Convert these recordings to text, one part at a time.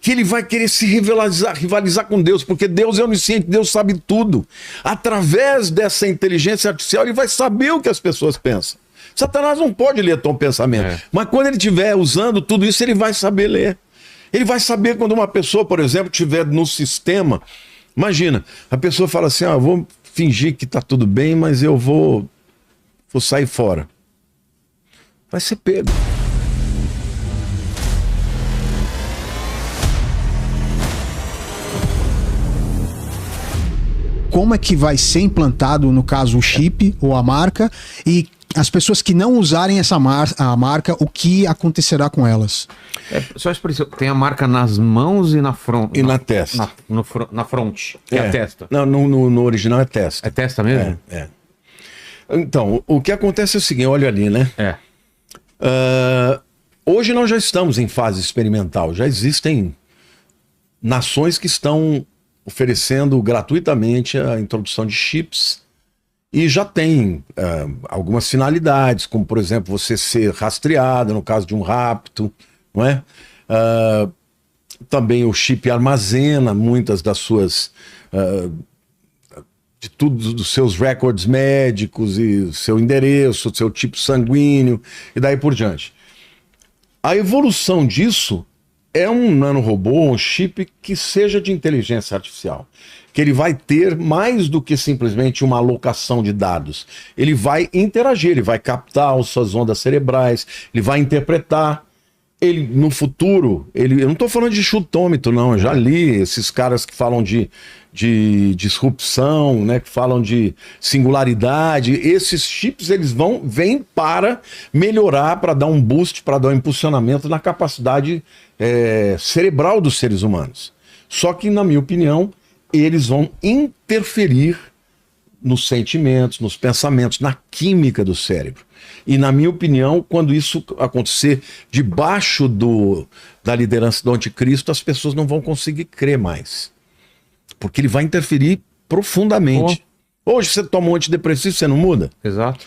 que ele vai querer se rivalizar com Deus, porque Deus é onisciente, Deus sabe tudo. Através dessa inteligência artificial, ele vai saber o que as pessoas pensam. Satanás não pode ler teu pensamento, mas quando ele estiver usando tudo isso, ele vai saber ler. Ele vai saber quando uma pessoa, por exemplo, estiver no sistema. Imagina, a pessoa fala assim, eu vou fingir que está tudo bem, mas eu vou sair fora. Vai ser pego. Como é que vai ser implantado, no caso, o chip ou a marca, e as pessoas que não usarem a marca, o que acontecerá com elas? Só isso, tem a marca nas mãos e na fronte. E na testa. Na fronte, que é a testa. Não, no original é testa. É testa mesmo? É. Então, o que acontece é o seguinte, olha ali, né? Hoje nós já estamos em fase experimental, já existem nações que estão oferecendo gratuitamente a introdução de chips e já tem algumas finalidades, como por exemplo você ser rastreado no caso de um rapto, não é? Também o chip armazena muitas das suas de tudo dos seus recordes médicos e seu endereço, seu tipo sanguíneo e daí por diante. A evolução disso é um nanorobô, um chip que seja de inteligência artificial, que ele vai ter mais do que simplesmente uma alocação de dados. Ele vai interagir, ele vai captar as suas ondas cerebrais, ele vai interpretar. Ele, no futuro, eu não estou falando de chutômetro, não, eu já li esses caras que falam de disrupção, né, que falam de singularidade. Esses chips, eles vêm para melhorar, para dar um boost, para dar um impulsionamento na capacidade cerebral dos seres humanos. Só que, na minha opinião, eles vão interferir nos sentimentos, nos pensamentos, na química do cérebro. E, na minha opinião, quando isso acontecer debaixo da liderança do anticristo, as pessoas não vão conseguir crer mais. Porque ele vai interferir profundamente. Hoje você toma um antidepressivo, você não muda? Exato.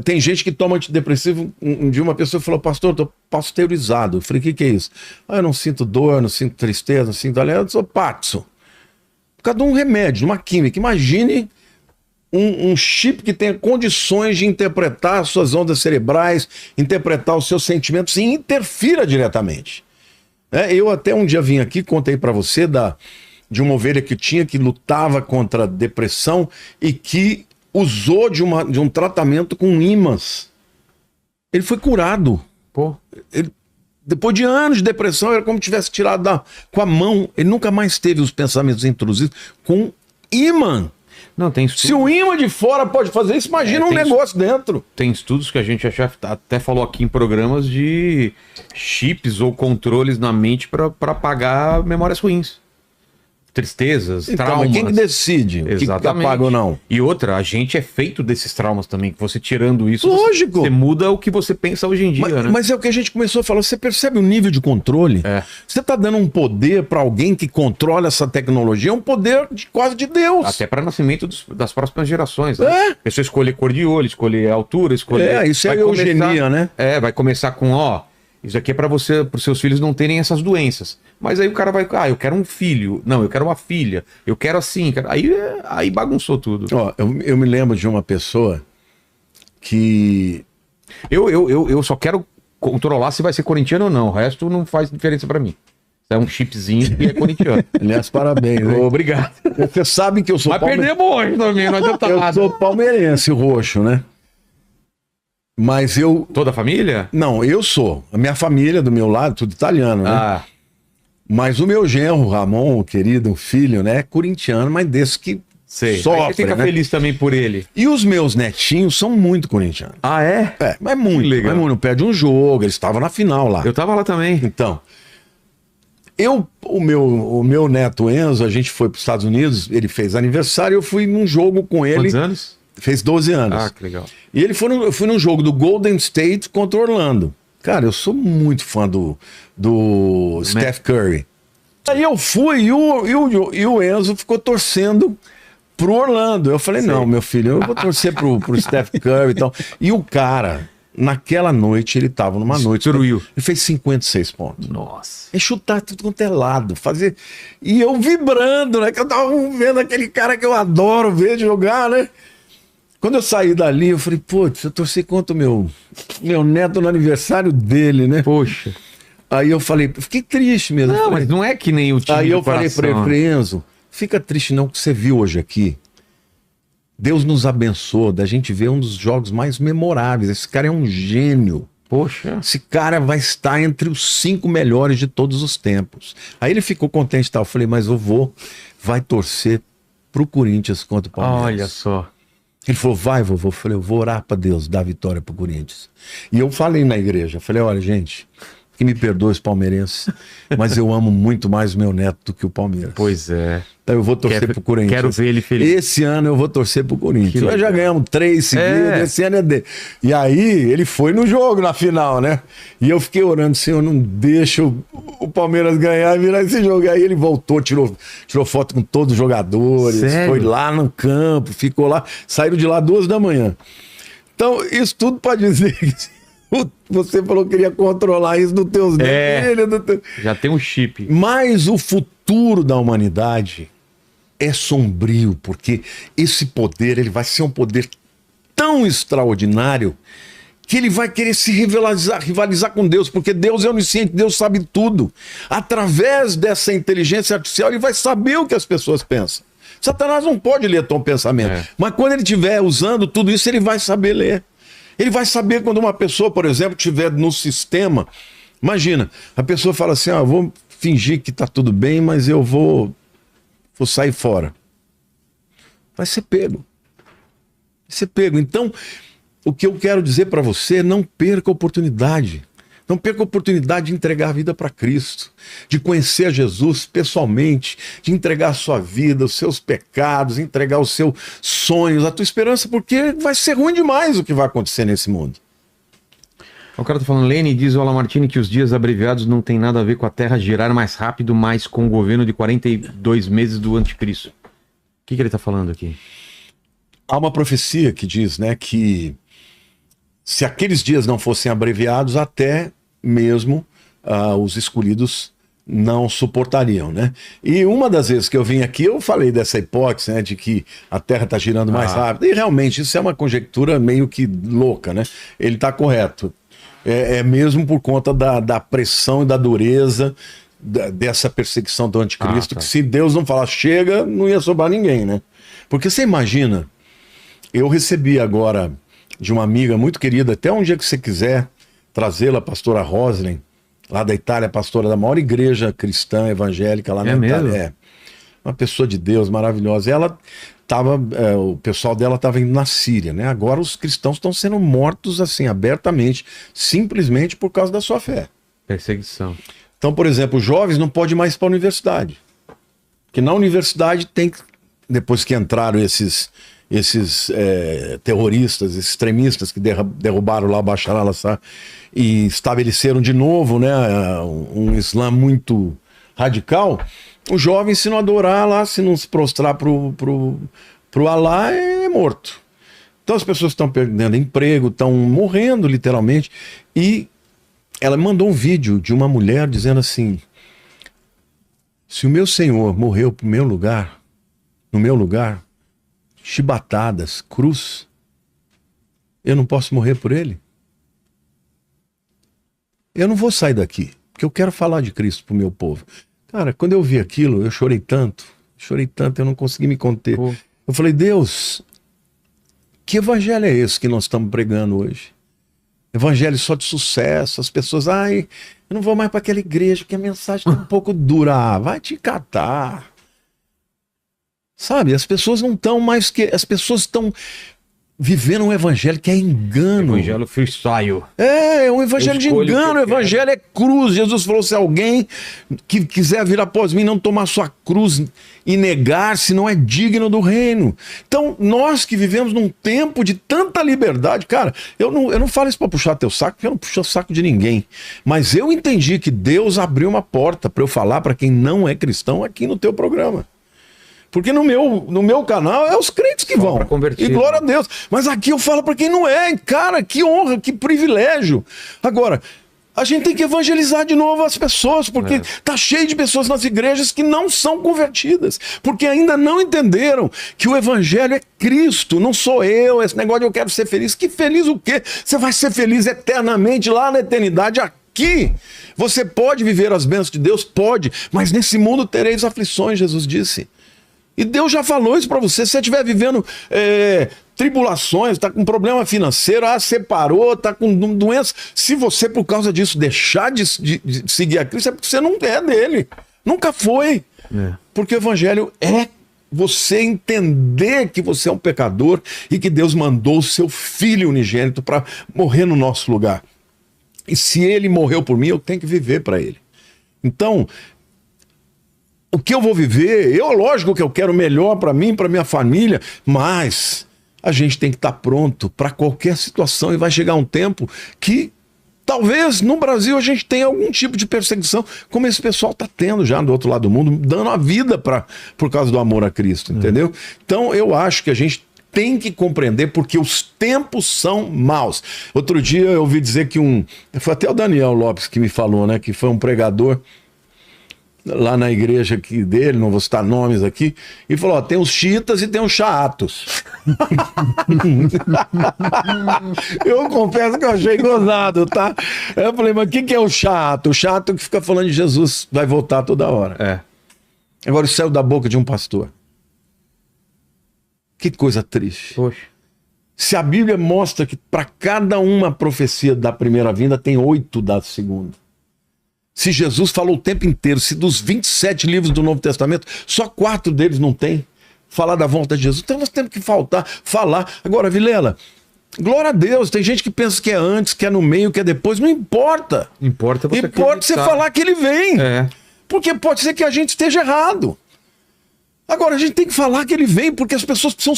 Tem gente que toma antidepressivo. Um dia uma pessoa falou, pastor, eu tô pasteurizado. Eu falei, o que é isso? Eu não sinto dor, não sinto tristeza, não sinto alegria, eu sou patso. Por causa de um remédio, de uma química. Imagine um chip que tenha condições de interpretar suas ondas cerebrais, interpretar os seus sentimentos e interfira diretamente. Eu até um dia vim aqui, contei para você de uma ovelha que lutava contra a depressão e que usou de um tratamento com ímãs. Ele foi curado. Depois de anos de depressão, era como se tivesse tirado com a mão. Ele nunca mais teve os pensamentos intrusivos com ímã. Não, tem estudos. Se o ímã de fora pode fazer isso, imagina um negócio dentro. Tem estudos que a gente até falou aqui em programas de chips ou controles na mente para apagar memórias ruins. Tristezas, traumas. Mas quem que decide o que apaga ou não? E outra, a gente é feito desses traumas também, que você tirando isso, lógico, você muda o que você pensa hoje em dia, né? Mas é o que a gente começou a falar, você percebe o nível de controle? Você está dando um poder para alguém que controla essa tecnologia, é um poder quase de Deus. Até para nascimento das próximas gerações, né? A pessoa escolher cor de olho, escolher altura, escolher... isso é eugenia, né? Vai começar com, isso aqui é para os seus filhos não terem essas doenças. Mas aí o cara vai, eu quero um filho. Não, eu quero uma filha. Eu quero assim. Aí bagunçou tudo. Eu me lembro de uma pessoa que... Eu só quero controlar se vai ser corintiano ou não. O resto não faz diferença para mim. É um chipzinho que é corintiano. Aliás, parabéns. Obrigado. Você sabe que eu sou palmeirense. Mas perdemos hoje também, não adianta nada. Eu sou palmeirense, roxo, né? Mas eu... Toda a família? Não, eu sou. A minha família, do meu lado, tudo italiano, né? Mas o meu genro, Ramon, o querido filho, né? É corintiano, mas desse que sofre, aí você fica feliz também por ele. E os meus netinhos são muito corintianos. Mas muito. Legal. Mas não perde um jogo, eles estavam na final lá. Eu tava lá também. Então, o meu neto Enzo, a gente foi para os Estados Unidos, ele fez aniversário, eu fui num jogo com ele. Quantos anos? Fez 12 anos. Que legal. E eu fui num jogo do Golden State contra Orlando. Cara, eu sou muito fã do Steph Curry. Aí eu fui e o Enzo ficou torcendo pro Orlando. Eu falei, não, meu filho, eu vou torcer pro Steph Curry e tal. E o cara, naquela noite, ele tava numa noite. Destruiu. Ele fez 56 pontos. Nossa. É chutar tudo quanto é lado, fazer. E eu vibrando, né? Que eu tava vendo aquele cara que eu adoro ver jogar, né? Quando eu saí dali, eu falei, putz, eu torci contra o meu neto no aniversário dele, né? Poxa. Aí eu falei, fiquei triste mesmo. Não, Falei, mas não é que nem o time aí do eu falei pra coração. ele, Enzo, fica triste não, que você viu hoje aqui. Deus nos abençoou da gente ver um dos jogos mais memoráveis. Esse cara é um gênio. Poxa. Esse cara vai estar entre os 5 melhores de todos os tempos. Aí ele ficou contente e tal. Eu falei, mas o vô vai torcer pro Corinthians contra o Palmeiras. Olha só. Ele falou, vai, vovô. Eu falei, eu vou orar pra Deus dar vitória pro Corinthians. E eu falei na igreja, eu falei, olha, gente, que me perdoe os palmeirenses, mas eu amo muito mais o meu neto do que o Palmeiras. Pois é. Então eu vou torcer pro Corinthians. Quero ver ele feliz. Esse ano eu vou torcer pro Corinthians. Nós já ganhamos 3 seguidos, É. esse ano é dele. E aí ele foi no jogo, na final, né? E eu fiquei orando, Senhor, não deixa o Palmeiras ganhar e virar esse jogo. E aí ele voltou, tirou foto com todos os jogadores, Sério? foi lá no campo, ficou lá, saíram de lá 2 da manhã. Então, isso tudo para dizer que você falou que queria controlar isso dos teus filhos. Já tem um chip. Mas o futuro da humanidade é sombrio, porque esse poder ele vai ser um poder tão extraordinário que ele vai querer se rivalizar com Deus, porque Deus é onisciente, Deus sabe tudo. Através dessa inteligência artificial, ele vai saber o que as pessoas pensam. Satanás não pode ler teu pensamento, mas quando ele estiver usando tudo isso, ele vai saber ler. Ele vai saber quando uma pessoa, por exemplo, estiver no sistema. Imagina, a pessoa fala assim, vou fingir que tá tudo bem, mas eu vou sair fora. Vai ser pego. Vai ser pego. Então, o que eu quero dizer para você, não perca a oportunidade. Não perca a oportunidade de entregar a vida para Cristo, de conhecer a Jesus pessoalmente, de entregar a sua vida, os seus pecados, entregar os seus sonhos, a tua esperança, porque vai ser ruim demais o que vai acontecer nesse mundo. O cara tá falando, Lene, diz o Alamartine que os dias abreviados não tem nada a ver com a Terra girar mais rápido, mas com o governo de 42 meses do anticristo. O que ele tá falando aqui? Há uma profecia que diz, né, que se aqueles dias não fossem abreviados, até mesmo os escolhidos não suportariam, né? E uma das vezes que eu vim aqui, eu falei dessa hipótese, né, de que a Terra está girando mais rápido. E realmente isso é uma conjectura meio que louca, né? Ele está correto. É mesmo por conta da pressão e da dureza dessa perseguição do anticristo, que se Deus não falar chega, não ia sobrar ninguém, né? Porque você imagina, eu recebi agora de uma amiga muito querida, até um dia que você quiser trazê-la, a pastora Roslin, lá da Itália, pastora da maior igreja cristã evangélica lá na Itália. Mesmo? Uma pessoa de Deus maravilhosa. Ela estava, o pessoal dela estava indo na Síria, né? Agora os cristãos estão sendo mortos assim, abertamente, simplesmente por causa da sua fé. Perseguição. Então, por exemplo, os jovens não podem mais ir para a universidade. Porque na universidade tem, depois que entraram esses terroristas, extremistas que derrubaram lá Bashar al-Assad e estabeleceram de novo, né, um Islã muito radical, os jovens, se não adorar lá, se não se prostrar pro Alá, é morto. Então as pessoas estão perdendo emprego, estão morrendo literalmente. E ela mandou um vídeo de uma mulher dizendo assim: se o meu Senhor morreu no meu lugar, chibatadas, cruz, eu não posso morrer por ele? Eu não vou sair daqui, porque eu quero falar de Cristo pro meu povo. Cara, quando eu vi aquilo, eu chorei tanto, eu não consegui me conter. Pô. Eu falei, Deus, que evangelho é esse que nós estamos pregando hoje? Evangelho só de sucesso, as pessoas, eu não vou mais para aquela igreja, porque a mensagem está um pouco dura. Vai te catar. Sabe, as pessoas não estão mais que... As pessoas estão vivendo um evangelho que é engano. Evangelho freestyle. É um evangelho de escolho o que engano, o eu quero. evangelho é cruz. Jesus falou, se alguém que quiser vir após mim, não tomar sua cruz e negar-se, não é digno do reino. Então, nós que vivemos num tempo de tanta liberdade, cara, eu não falo isso para puxar teu saco, porque eu não puxo o saco de ninguém. Mas eu entendi que Deus abriu uma porta para eu falar para quem não é cristão aqui no teu programa. Porque no meu canal é os crentes que vão. pra convertido. E glória a Deus. Mas aqui eu falo para quem não é. Cara, que honra, que privilégio. Agora, a gente tem que evangelizar de novo as pessoas, porque tá cheio de pessoas nas igrejas que não são convertidas, porque ainda não entenderam que o evangelho é Cristo, não sou eu, esse negócio de eu quero ser feliz. Que feliz o quê? Você vai ser feliz eternamente lá na eternidade. Aqui você pode viver as bênçãos de Deus, pode, mas nesse mundo tereis aflições, Jesus disse. E Deus já falou isso para você. Se você estiver vivendo tribulações, está com problema financeiro, separou, está com doença. Se você, por causa disso, deixar de seguir a Cristo, é porque você não é dele. Nunca foi. Porque o evangelho é você entender que você é um pecador e que Deus mandou o seu Filho unigênito para morrer no nosso lugar. E se ele morreu por mim, eu tenho que viver para ele. Então, o que eu vou viver, lógico que eu quero melhor para mim, para minha família, mas a gente tem que estar pronto para qualquer situação e vai chegar um tempo que talvez no Brasil a gente tenha algum tipo de perseguição, como esse pessoal está tendo já do outro lado do mundo, dando a vida por causa do amor a Cristo, entendeu? Então eu acho que a gente tem que compreender porque os tempos são maus. Outro dia eu ouvi dizer que foi até o Daniel Lopes que me falou, né, que foi um pregador lá na igreja aqui dele, não vou citar nomes aqui, e falou, tem os xiitas e tem os chatos. Eu confesso que eu achei gozado, tá? Eu falei, mas o que é o chato? O chato que fica falando de Jesus vai voltar toda hora. Agora isso saiu da boca de um pastor. Que coisa triste. Poxa. Se a Bíblia mostra que para cada uma profecia da primeira vinda tem 8 da segunda. Se Jesus falou o tempo inteiro, se dos 27 livros do Novo Testamento, só 4 deles não tem, falar da volta de Jesus, então nós temos que falar. Agora, Vilela, glória a Deus, tem gente que pensa que é antes, que é no meio, que é depois, não importa. Importa você falar que ele vem. Porque pode ser que a gente esteja errado. Agora, a gente tem que falar que ele vem, porque as pessoas precisam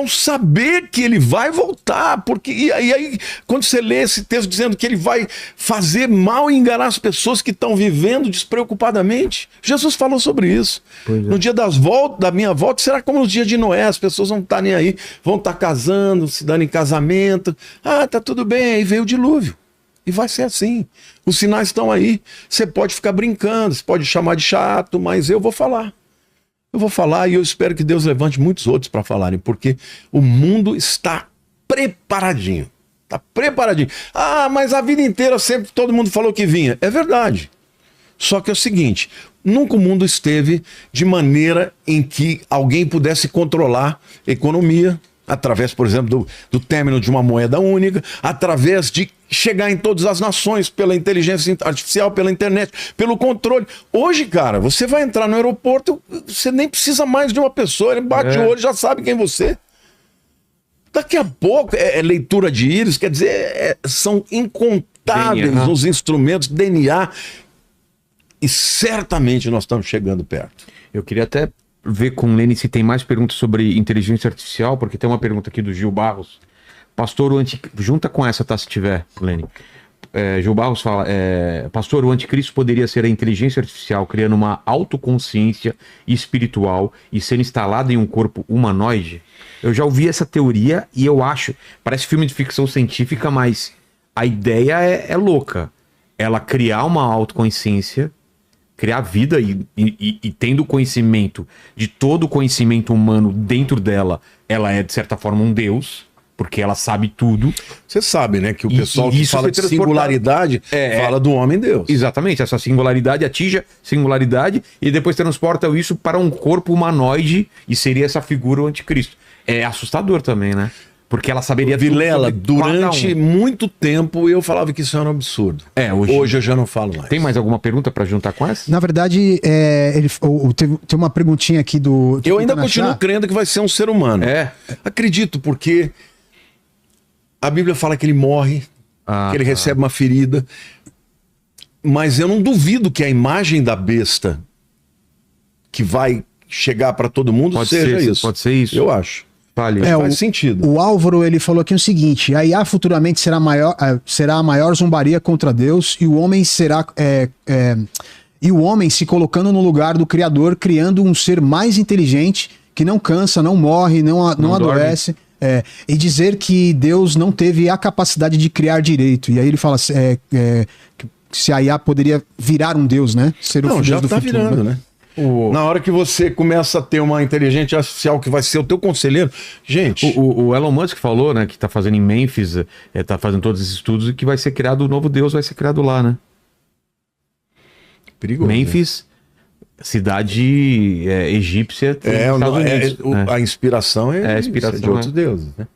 saber que ele vai voltar, porque e aí quando você lê esse texto dizendo que ele vai fazer mal e enganar as pessoas que estão vivendo despreocupadamente, Jesus falou sobre isso. No dia da minha volta será como no dia de Noé, as pessoas não estão nem aí, vão estar casando, se dando em casamento, tá tudo bem, aí veio o dilúvio. E vai ser assim. Os sinais estão aí. Você pode ficar brincando, você pode chamar de chato, mas eu vou falar. Eu vou falar e eu espero que Deus levante muitos outros para falarem, porque o mundo está preparadinho. Está preparadinho. Mas a vida inteira sempre todo mundo falou que vinha. É verdade. Só que é o seguinte, nunca o mundo esteve de maneira em que alguém pudesse controlar a economia, através, por exemplo, do término de uma moeda única, através de chegar em todas as nações, pela inteligência artificial, pela internet, pelo controle. Hoje, cara, você vai entrar no aeroporto, você nem precisa mais de uma pessoa, ele bate o olho e já sabe quem você é. Daqui a pouco, é leitura de íris, quer dizer, são incontáveis DNA. Os instrumentos, DNA, e certamente nós estamos chegando perto. Eu queria até ver com o Lene se tem mais perguntas sobre inteligência artificial, porque tem uma pergunta aqui do Gil Barros. Pastor, junta com essa, tá? Se tiver, Lene. Gil Barros fala, pastor, o anticristo poderia ser a inteligência artificial criando uma autoconsciência espiritual e ser instalada em um corpo humanoide? Eu já ouvi essa teoria e eu acho, parece filme de ficção científica, mas a ideia é louca. Ela criar uma autoconsciência, criar vida e tendo conhecimento de todo o conhecimento humano dentro dela, ela é de certa forma um deus, porque ela sabe tudo. Você sabe, né, que o pessoal que fala de singularidade fala do homem-deus. Exatamente, essa singularidade atinge a singularidade e depois transporta isso para um corpo humanoide e seria essa figura o anticristo. É assustador também, né? Porque ela saberia Vilela, durante muito tempo eu falava que isso era um absurdo. Hoje eu já não falo mais. Tem mais alguma pergunta para juntar com essa? Na verdade, tem uma perguntinha aqui do... Eu ainda continuo crendo que vai ser um ser humano. Acredito, porque a Bíblia fala que ele morre, que ele recebe uma ferida. Mas eu não duvido que a imagem da besta que vai chegar para todo mundo seja isso. Pode ser isso. Eu acho. Faz sentido. O Álvaro, ele falou aqui o seguinte: a IA futuramente será a maior zombaria contra Deus e o homem será E o homem se colocando no lugar do Criador, criando um ser mais inteligente, que não cansa, não morre, não adoece. E dizer que Deus não teve a capacidade de criar direito. E aí ele fala se a IA poderia virar um Deus, né? Ser o Não, Deus já do tá futuro, virando, né? Na hora que você começa a ter uma inteligência artificial que vai ser o teu conselheiro, gente... O Elon Musk falou, né, que tá fazendo em Memphis, tá fazendo todos esses estudos e que vai ser criado o novo Deus, vai ser criado lá, né? Perigoso, Memphis, cidade egípcia dos Estados Unidos, né? a inspiração é a inspiração de outros deuses, né?